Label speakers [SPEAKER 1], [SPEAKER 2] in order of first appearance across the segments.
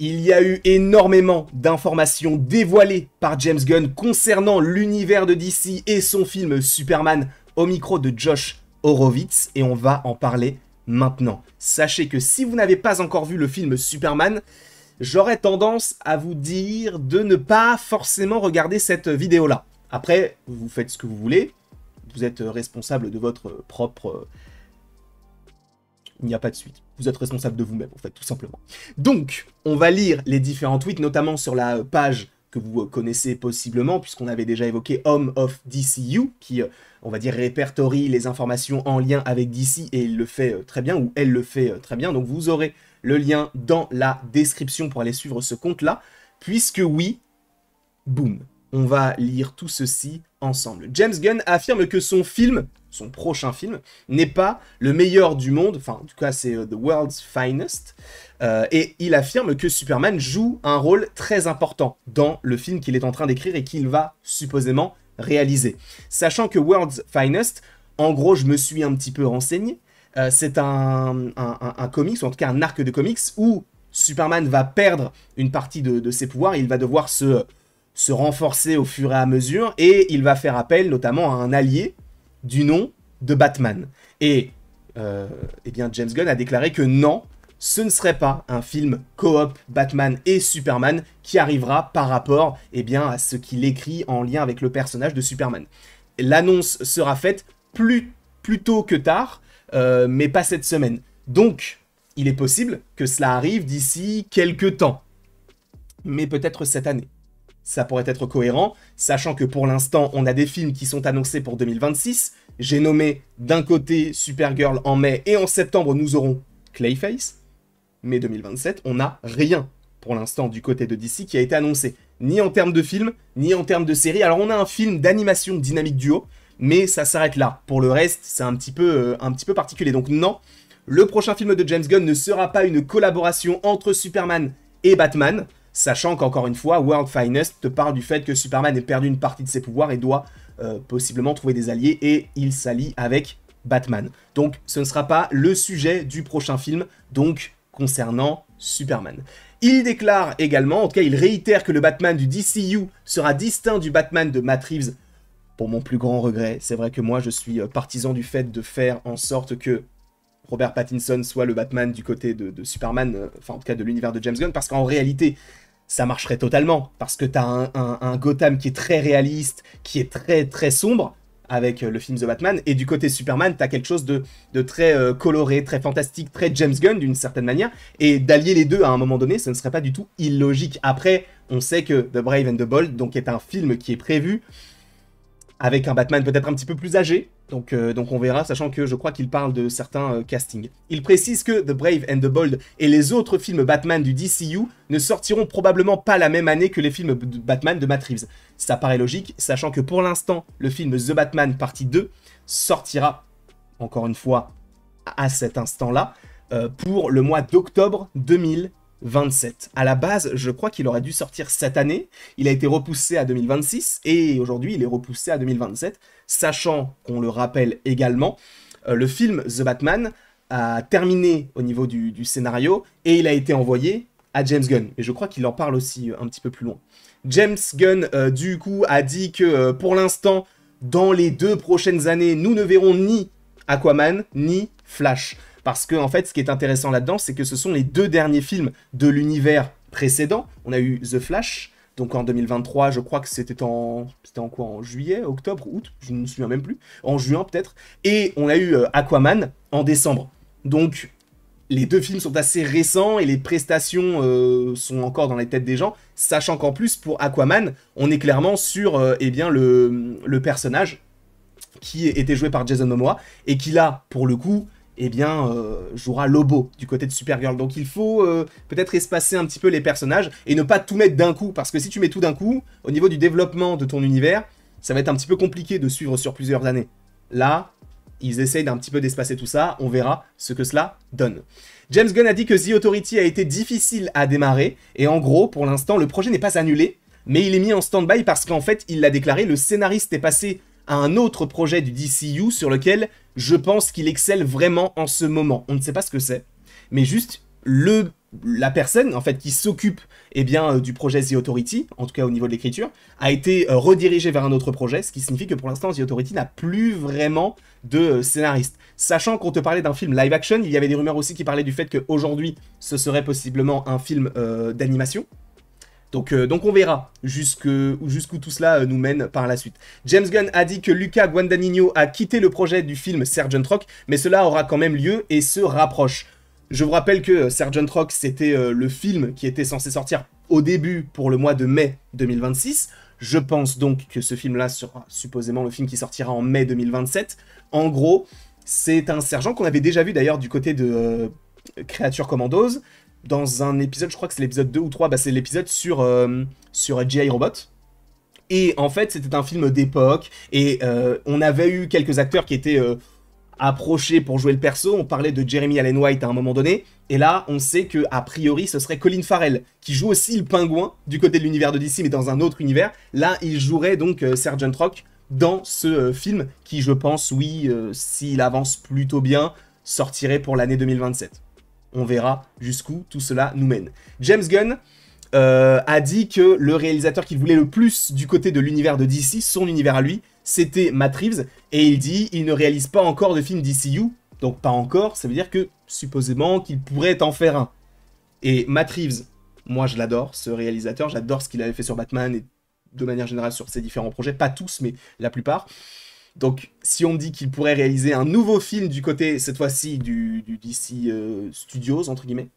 [SPEAKER 1] Il y a eu énormément d'informations dévoilées par James Gunn concernant l'univers de DC et son film Superman au micro de Josh Horowitz et on va en parler maintenant. Sachez que si vous n'avez pas encore vu le film Superman, j'aurais tendance à vous dire de ne pas forcément regarder cette vidéo-là. Après, vous faites ce que vous voulez, vous êtes responsable de votre propre... Il n'y a pas de suite. Vous êtes responsable de vous-même, en fait, tout simplement. Donc, on va lire les différents tweets, notamment sur la page que vous connaissez possiblement, puisqu'on avait déjà évoqué Home of DCU, qui, on va dire, répertorie les informations en lien avec DC, et il le fait très bien, ou elle le fait très bien. Donc, vous aurez le lien dans la description pour aller suivre ce compte-là, puisque oui, boum, on va lire tout ceci ensemble. James Gunn affirme que son film, son prochain film, n'est pas le meilleur du monde, enfin en tout cas c'est The World's Finest, et il affirme que Superman joue un rôle très important dans le film qu'il est en train d'écrire et qu'il va supposément réaliser. Sachant que World's Finest, en gros je me suis un petit peu renseigné, c'est un comics, ou en tout cas un arc de comics, où Superman va perdre une partie de ses pouvoirs, et il va devoir se renforcer au fur et à mesure, et il va faire appel notamment à un allié du nom de Batman. Et eh bien James Gunn a déclaré que non, ce ne serait pas un film coop Batman et Superman qui arrivera par rapport eh bien, à ce qu'il écrit en lien avec le personnage de Superman. L'annonce sera faite plus tôt que tard, mais pas cette semaine. Donc, il est possible que cela arrive d'ici quelques temps, mais peut-être cette année. Ça pourrait être cohérent, sachant que pour l'instant, on a des films qui sont annoncés pour 2026. J'ai nommé d'un côté Supergirl en mai, et en septembre, nous aurons Clayface. Mais 2027, on n'a rien pour l'instant du côté de DC qui a été annoncé, ni en termes de film, ni en termes de série. Alors on a un film d'animation Dynamic Duo, mais ça s'arrête là. Pour le reste, c'est un petit peu particulier. Donc non, le prochain film de James Gunn ne sera pas une collaboration entre Superman et Batman, sachant qu'encore une fois, World Finest te parle du fait que Superman ait perdu une partie de ses pouvoirs et doit possiblement trouver des alliés, et il s'allie avec Batman. Donc ce ne sera pas le sujet du prochain film, donc concernant Superman. Il déclare également, en tout cas il réitère que le Batman du DCU sera distinct du Batman de Matt Reeves, pour mon plus grand regret. C'est vrai que moi je suis partisan du fait de faire en sorte que Robert Pattinson soit le Batman du côté de Superman, enfin en tout cas de l'univers de James Gunn, parce qu'en réalité, ça marcherait totalement, parce que t'as un Gotham qui est très réaliste, qui est très très sombre, avec le film The Batman, et du côté Superman, t'as quelque chose de très coloré, très fantastique, très James Gunn d'une certaine manière, et d'allier les deux à un moment donné, ce ne serait pas du tout illogique. Après, on sait que The Brave and the Bold, donc est un film qui est prévu, avec un Batman peut-être un petit peu plus âgé, donc on verra, sachant que je crois qu'il parle de certains castings. Il précise que The Brave and the Bold et les autres films Batman du DCU ne sortiront probablement pas la même année que les films Batman de Matt Reeves. Ça paraît logique, sachant que pour l'instant, le film The Batman partie 2 sortira, encore une fois, à cet instant-là, pour le mois d'octobre 2027. À la base, je crois qu'il aurait dû sortir cette année, il a été repoussé à 2026, et aujourd'hui il est repoussé à 2027, sachant qu'on le rappelle également, le film The Batman a terminé au niveau du scénario, et il a été envoyé à James Gunn, et je crois qu'il en parle aussi un petit peu plus loin. James Gunn, du coup, a dit que pour l'instant, dans les 2 prochaines années, nous ne verrons ni Aquaman, ni Flash. Parce que, en fait, ce qui est intéressant là-dedans, c'est que ce sont les 2 derniers films de l'univers précédent. On a eu The Flash, donc en 2023, je crois que c'était en quoi, en juillet, octobre, août, je ne me souviens même plus, en juin peut-être. Et on a eu Aquaman en décembre. Donc, les 2 films sont assez récents et les prestations sont encore dans les têtes des gens, sachant qu'en plus, pour Aquaman, on est clairement sur eh bien, le personnage qui était joué par Jason Momoa et qui là, pour le coup, eh bien, jouera Lobo du côté de Supergirl. Donc il faut peut-être espacer un petit peu les personnages et ne pas tout mettre d'un coup, parce que si tu mets tout d'un coup, au niveau du développement de ton univers, ça va être un petit peu compliqué de suivre sur plusieurs années. Là, ils essayent d'un petit peu d'espacer tout ça, on verra ce que cela donne. James Gunn a dit que The Authority a été difficile à démarrer, et en gros, pour l'instant, le projet n'est pas annulé, mais il est mis en stand-by parce qu'en fait, il l'a déclaré, le scénariste est passé à un autre projet du DCU sur lequel je pense qu'il excelle vraiment en ce moment. On ne sait pas ce que c'est, mais juste le la personne, en fait, qui s'occupe, eh bien, du projet The Authority, en tout cas au niveau de l'écriture, a été redirigée vers un autre projet, ce qui signifie que pour l'instant, The Authority n'a plus vraiment de scénariste. Sachant qu'on te parlait d'un film live action, il y avait des rumeurs aussi qui parlaient du fait qu'aujourd'hui, ce serait possiblement un film d'animation. Donc on verra jusqu'où tout cela nous mène par la suite. James Gunn a dit que Luca Guadagnino a quitté le projet du film Sergeant Rock, mais cela aura quand même lieu et se rapproche. Je vous rappelle que Sergeant Rock, c'était le film qui était censé sortir au début pour le mois de mai 2026. Je pense donc que ce film-là sera supposément le film qui sortira en mai 2027. En gros, c'est un sergent qu'on avait déjà vu d'ailleurs du côté de Creature Commandos. Dans un épisode, je crois que c'est l'épisode 2 ou 3, bah c'est l'épisode sur G.I. Robot. Et en fait, c'était un film d'époque, et on avait eu quelques acteurs qui étaient approchés pour jouer le perso. On parlait de Jeremy Allen White à un moment donné, et là, on sait que a priori, ce serait Colin Farrell, qui joue aussi le pingouin du côté de l'univers de DC, mais dans un autre univers. Là, il jouerait donc Sergeant Rock dans ce film, qui, je pense, oui, s'il avance plutôt bien, sortirait pour l'année 2027. On verra jusqu'où tout cela nous mène. James Gunn a dit que le réalisateur qu'il voulait le plus du côté de l'univers de DC, son univers à lui, c'était Matt Reeves. Et il dit il ne réalise pas encore de film DCU. Donc pas encore, ça veut dire que supposément qu'il pourrait en faire un. Et Matt Reeves, moi je l'adore, ce réalisateur. J'adore ce qu'il avait fait sur Batman et de manière générale sur ses différents projets. Pas tous, mais la plupart. Donc, si on me dit qu'il pourrait réaliser un nouveau film du côté, cette fois-ci, du DC Studios, entre guillemets,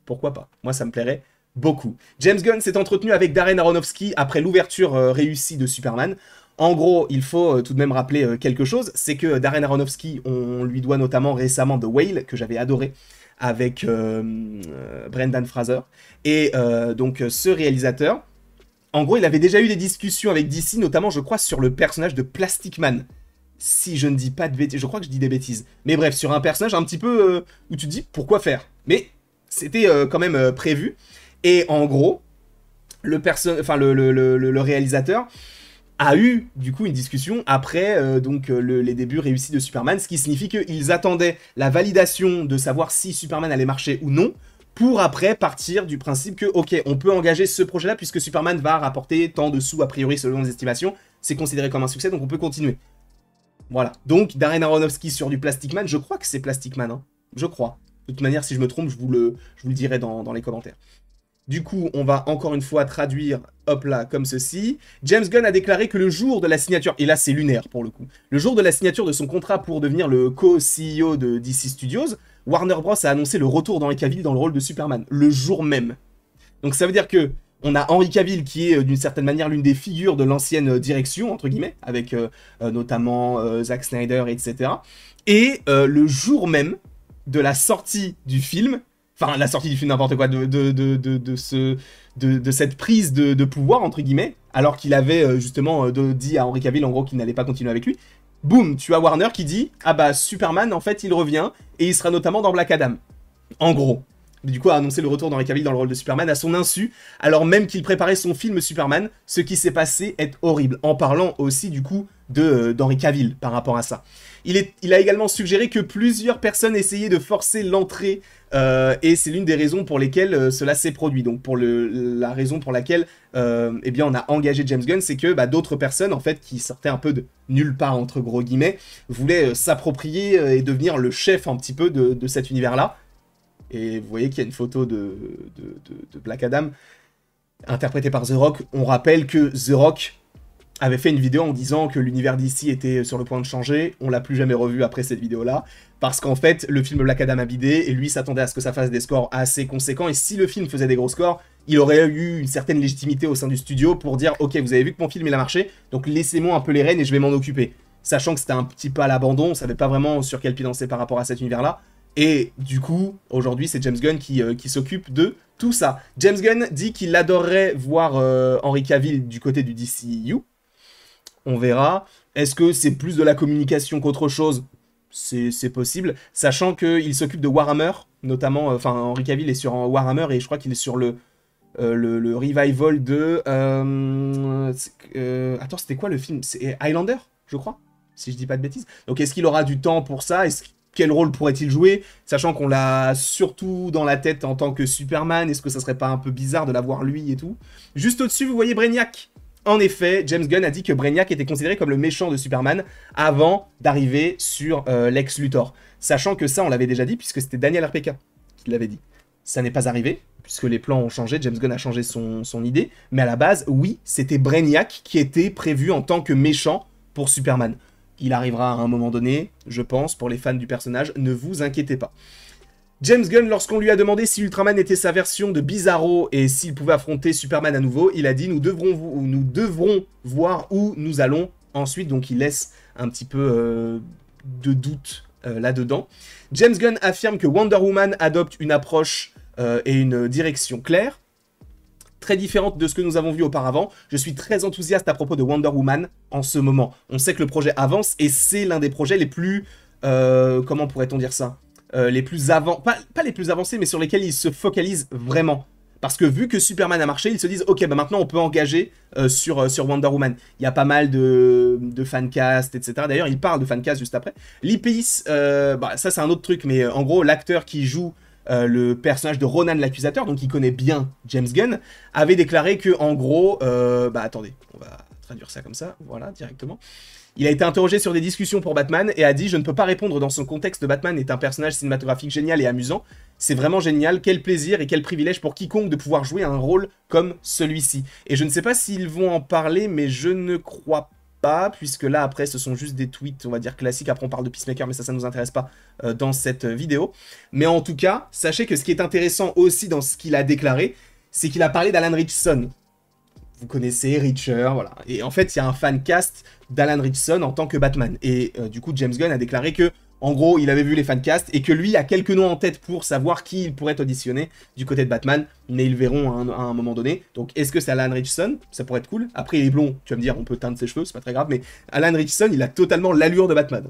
[SPEAKER 1] pourquoi pas? Moi, ça me plairait beaucoup. James Gunn s'est entretenu avec Darren Aronofsky après l'ouverture réussie de Superman. En gros, il faut tout de même rappeler quelque chose, c'est que Darren Aronofsky, on lui doit notamment récemment The Whale, que j'avais adoré, avec Brendan Fraser. Et donc, ce réalisateur... En gros, il avait déjà eu des discussions avec DC, notamment, je crois, sur le personnage de Plastic Man. Si je ne dis pas de bêtises, je crois que je dis des bêtises. Mais bref, sur un personnage un petit peu où tu te dis pourquoi faire. Mais c'était quand même prévu. Et en gros, le réalisateur a eu du coup une discussion après les débuts réussis de Superman, ce qui signifie qu'ils attendaient la validation de savoir si Superman allait marcher ou non, pour après partir du principe que, ok, on peut engager ce projet-là, puisque Superman va rapporter tant de sous, a priori, selon les estimations, c'est considéré comme un succès, donc on peut continuer. Voilà. Donc, Darren Aronofsky sur du Plastic Man, je crois que c'est Plastic Man, hein. Je crois. De toute manière, si je me trompe, je vous le dirai dans les commentaires. Du coup, on va encore une fois traduire, hop là, comme ceci. James Gunn a déclaré que le jour de la signature, et là c'est lunaire pour le coup, le jour de la signature de son contrat pour devenir le co-CEO de DC Studios, Warner Bros a annoncé le retour d'Henry Cavill dans le rôle de Superman, le jour même. Donc ça veut dire que on a Henry Cavill qui est d'une certaine manière l'une des figures de l'ancienne direction, entre guillemets, avec notamment Zack Snyder, etc. Et le jour même de la sortie du film, enfin la sortie du film n'importe quoi, de cette prise de pouvoir, entre guillemets, alors qu'il avait justement dit à Henry Cavill en gros qu'il n'allait pas continuer avec lui, boum, tu as Warner qui dit « Ah bah Superman, en fait, il revient, et il sera notamment dans Black Adam. » En gros. Du coup, a annoncé le retour d'Henry Cavill dans le rôle de Superman à son insu, alors même qu'il préparait son film Superman. Ce qui s'est passé est horrible, en parlant aussi du coup d'Henry Cavill par rapport à ça. Il a également suggéré que plusieurs personnes essayaient de forcer l'entrée, et c'est l'une des raisons pour lesquelles cela s'est produit. Donc pour la raison pour laquelle eh bien, on a engagé James Gunn, c'est que d'autres personnes, en fait, qui sortaient un peu de nulle part, entre gros guillemets, voulaient s'approprier et devenir le chef un petit peu de cet univers-là. Et vous voyez qu'il y a une photo de Black Adam, interprétée par The Rock. On rappelle que The Rock avait fait une vidéo en disant que l'univers d'ici était sur le point de changer. On l'a plus jamais revu après cette vidéo-là, parce qu'en fait, le film Black Adam a bidé, et lui s'attendait à ce que ça fasse des scores assez conséquents, et si le film faisait des gros scores, il aurait eu une certaine légitimité au sein du studio pour dire « Ok, vous avez vu que mon film il a marché, donc laissez-moi un peu les rênes et je vais m'en occuper. » Sachant que c'était un petit peu à l'abandon, on savait pas vraiment sur quel pied danser par rapport à cet univers-là. Et du coup, aujourd'hui, c'est James Gunn qui s'occupe de tout ça. James Gunn dit qu'il adorerait voir Henry Cavill du côté du DCU. On verra. Est-ce que c'est plus de la communication qu'autre chose? C'est possible. Sachant qu'il s'occupe de Warhammer, notamment... Enfin, Henry Cavill est sur Warhammer et je crois qu'il est sur le revival de... Attends, c'était quoi le film? C'est Highlander, je crois, si je dis pas de bêtises. Donc, est-ce qu'il aura du temps pour ça? quel rôle pourrait-il jouer, sachant qu'on l'a surtout dans la tête en tant que Superman, est-ce que ça serait pas un peu bizarre de l'avoir lui et tout. Juste au-dessus, vous voyez Brainiac. En effet, James Gunn a dit que Brainiac était considéré comme le méchant de Superman avant d'arriver sur Lex Luthor. Sachant que ça, on l'avait déjà dit, puisque c'était Daniel RPK qui l'avait dit. Ça n'est pas arrivé, puisque les plans ont changé, James Gunn a changé son idée, mais à la base, oui, c'était Brainiac qui était prévu en tant que méchant pour Superman. Il arrivera à un moment donné, je pense, pour les fans du personnage, ne vous inquiétez pas. James Gunn, lorsqu'on lui a demandé si Ultraman était sa version de Bizarro et s'il pouvait affronter Superman à nouveau, il a dit nous devrons voir où nous allons ensuite, donc il laisse un petit peu de doute là-dedans. James Gunn affirme que Wonder Woman adopte une approche et une direction claire, très différente de ce que nous avons vu auparavant. Je suis très enthousiaste à propos de Wonder Woman en ce moment. On sait que le projet avance et c'est l'un des projets les plus... comment pourrait-on dire ça, les plus pas les plus avancés, mais sur lesquels ils se focalisent vraiment. Parce que vu que Superman a marché, ils se disent « Ok, bah maintenant on peut engager sur Wonder Woman ». Il y a pas mal de fancast, etc. D'ailleurs, il parle de fancast juste après. Lee Pace, bah, ça c'est un autre truc, mais en gros, l'acteur qui joue le personnage de Ronan l'accusateur, donc il connaît bien James Gunn, avait déclaré que en gros... bah attendez, on va traduire ça comme ça, voilà, directement. Il a été interrogé sur des discussions pour Batman et a dit « Je ne peux pas répondre dans son contexte, Batman est un personnage cinématographique génial et amusant. C'est vraiment génial, quel plaisir et quel privilège pour quiconque de pouvoir jouer un rôle comme celui-ci. » Et je ne sais pas s'ils vont en parler, mais je ne crois pas, puisque là, après, ce sont juste des tweets, on va dire, classiques. Après, on parle de Peacemaker, mais ça ne nous intéresse pas dans cette vidéo. Mais en tout cas, sachez que ce qui est intéressant aussi dans ce qu'il a déclaré, c'est qu'il a parlé d'Alan Ritchson. Vous connaissez Reacher, voilà. Et en fait, il y a un fancast d'Alan Ritchson en tant que Batman. Et du coup, James Gunn a déclaré que, en gros, il avait vu les fancasts et que lui a quelques noms en tête pour savoir qui il pourrait auditionner du côté de Batman. Mais ils verront à un moment donné. Donc, est-ce que c'est Alan Ritchson? Ça pourrait être cool. Après, il est blond. Tu vas me dire, on peut teindre ses cheveux, c'est pas très grave. Mais Alan Ritchson, il a totalement l'allure de Batman.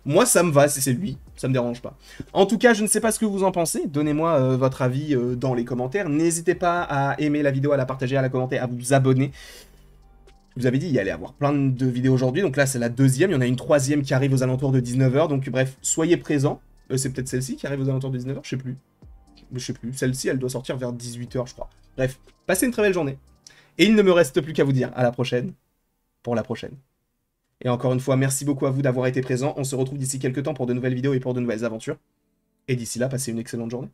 [SPEAKER 1] Moi, ça me va, si c'est lui, ça me dérange pas. En tout cas, je ne sais pas ce que vous en pensez, donnez-moi votre avis dans les commentaires. N'hésitez pas à aimer la vidéo, à la partager, à la commenter, à vous abonner. Je vous avais dit, il y allait avoir plein de vidéos aujourd'hui, donc là c'est la deuxième, il y en a une troisième qui arrive aux alentours de 19 h, donc bref, soyez présents. C'est peut-être celle-ci qui arrive aux alentours de 19 h, je sais plus. Je sais plus, celle-ci elle doit sortir vers 18 h je crois. Bref, passez une très belle journée. Et il ne me reste plus qu'à vous dire à la prochaine, pour la prochaine. Et encore une fois, merci beaucoup à vous d'avoir été présents. On se retrouve d'ici quelques temps pour de nouvelles vidéos et pour de nouvelles aventures. Et d'ici là, passez une excellente journée.